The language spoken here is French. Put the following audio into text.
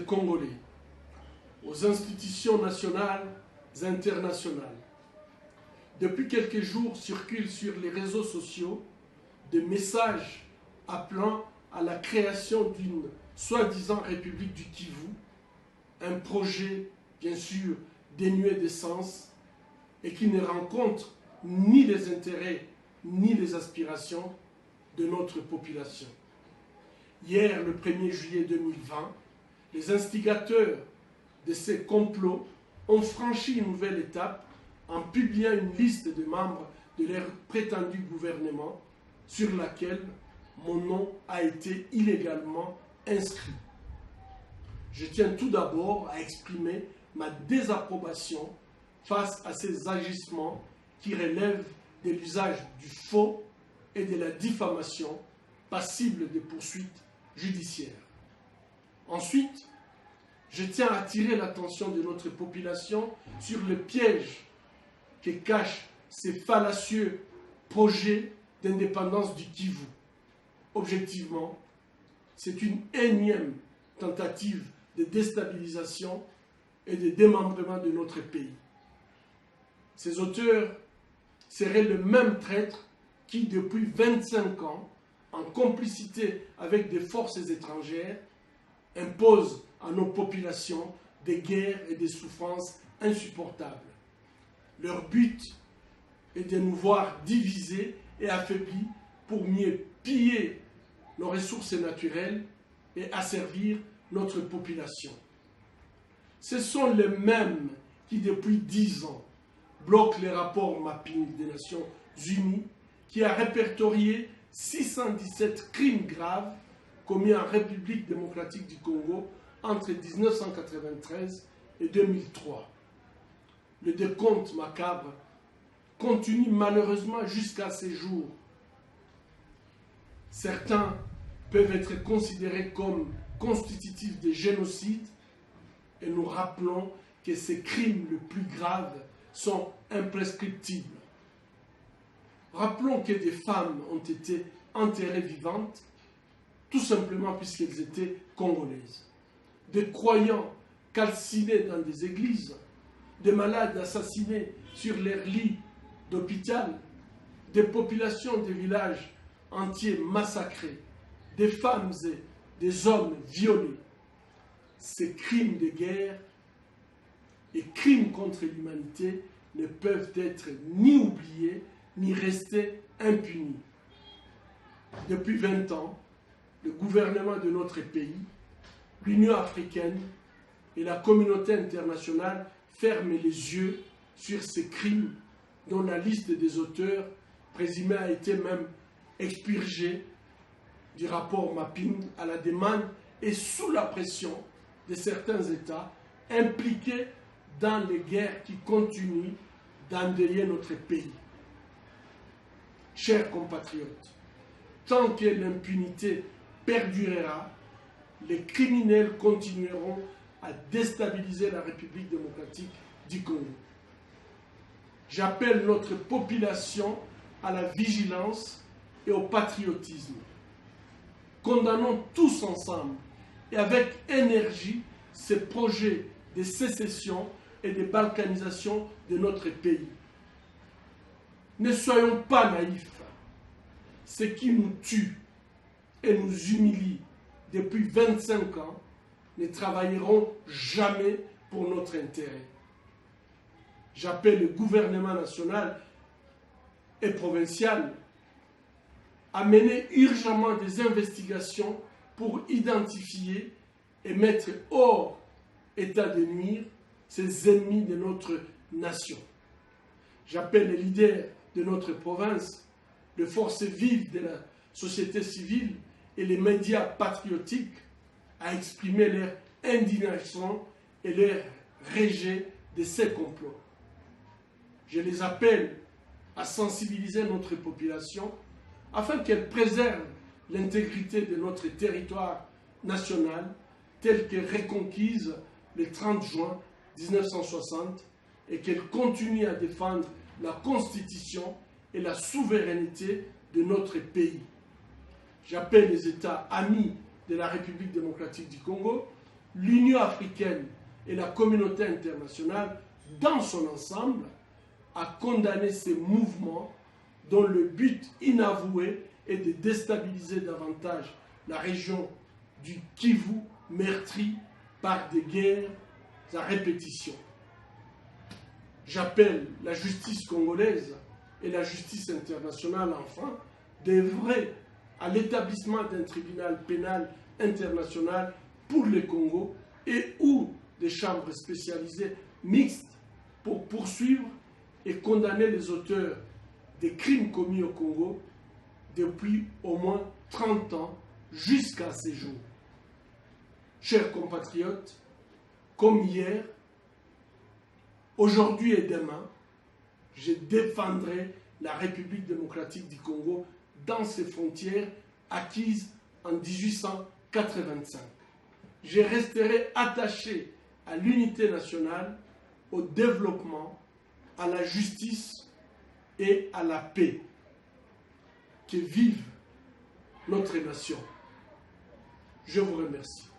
Congolais, aux institutions nationales et internationales. Depuis quelques jours circulent sur les réseaux sociaux des messages appelant à la création d'une soi-disant République du Kivu, un projet bien sûr dénué de sens et qui ne rencontre ni les intérêts ni les aspirations de notre population. Hier, le 1er juillet 2020, les instigateurs de ces complots ont franchi une nouvelle étape en publiant une liste de membres de leur prétendu gouvernement sur laquelle mon nom a été illégalement inscrit. Je tiens tout d'abord à exprimer ma désapprobation face à ces agissements qui relèvent de l'usage du faux et de la diffamation passible de poursuites judiciaires. Ensuite, je tiens à attirer l'attention de notre population sur le piège que cachent ces fallacieux projets d'indépendance du Kivu. Objectivement, c'est une énième tentative de déstabilisation et de démembrement de notre pays. Ces auteurs seraient le même traître qui, depuis 25 ans, en complicité avec des forces étrangères, impose à nos populations des guerres et des souffrances insupportables. Leur but est de nous voir divisés et affaiblis pour mieux piller nos ressources naturelles et asservir notre population. Ce sont les mêmes qui, depuis 10 ans, bloquent les rapports mapping des Nations Unies qui a répertorié 617 crimes graves commis en République démocratique du Congo entre 1993 et 2003. Le décompte macabre continue malheureusement jusqu'à ces jours. Certains peuvent être considérés comme constitutifs de génocide et nous rappelons que ces crimes les plus graves sont imprescriptibles. Rappelons que des femmes ont été enterrées vivantes tout simplement puisqu'elles étaient congolaises. Des croyants calcinés dans des églises, des malades assassinés sur leurs lits d'hôpital, des populations des villages entiers massacrés, des femmes et des hommes violés. Ces crimes de guerre et crimes contre l'humanité ne peuvent être ni oubliés ni rester impunis. Depuis 20 ans, le gouvernement de notre pays, l'Union africaine et la communauté internationale ferment les yeux sur ces crimes dont la liste des auteurs présumés a été même expurgée du rapport mapping à la demande et sous la pression de certains États impliqués dans les guerres qui continuent d'endeuiller notre pays. Chers compatriotes, tant que l'impunité perdurera, les criminels continueront à déstabiliser la République démocratique du Congo. J'appelle notre population à la vigilance et au patriotisme. Condamnons tous ensemble et avec énergie ces projets de sécession et de balkanisation de notre pays. Ne soyons pas naïfs. Ce qui nous tue et nous humilie depuis 25 ans ne travailleront jamais pour notre intérêt. J'appelle le gouvernement national et provincial à mener urgemment des investigations pour identifier et mettre hors état de nuire ces ennemis de notre nation. J'appelle les leaders de notre province, les forces vives de la société civile et les médias patriotiques à exprimer leur indignation et leur rejet de ces complots. Je les appelle à sensibiliser notre population afin qu'elle préserve l'intégrité de notre territoire national tel que reconquise le 30 juin 1960 et qu'elle continue à défendre la Constitution et la souveraineté de notre pays. J'appelle les États amis de la République démocratique du Congo l'Union africaine et la communauté internationale dans son ensemble à condamner ces mouvements dont le but inavoué est de déstabiliser davantage la région du Kivu, meurtrie par des guerres à répétition. J'appelle la justice congolaise et la justice internationale enfin d'œuvrer à l'établissement d'un tribunal pénal international pour le Congo et ou des chambres spécialisées mixtes pour poursuivre et condamner les auteurs des crimes commis au Congo depuis au moins 30 ans jusqu'à ces jours. Chers compatriotes, comme hier, aujourd'hui et demain, je défendrai la République démocratique du Congo dans ses frontières acquises en 1885. Je resterai attaché à l'unité nationale, au développement, à la justice et à la paix. Que vive notre nation. Je vous remercie.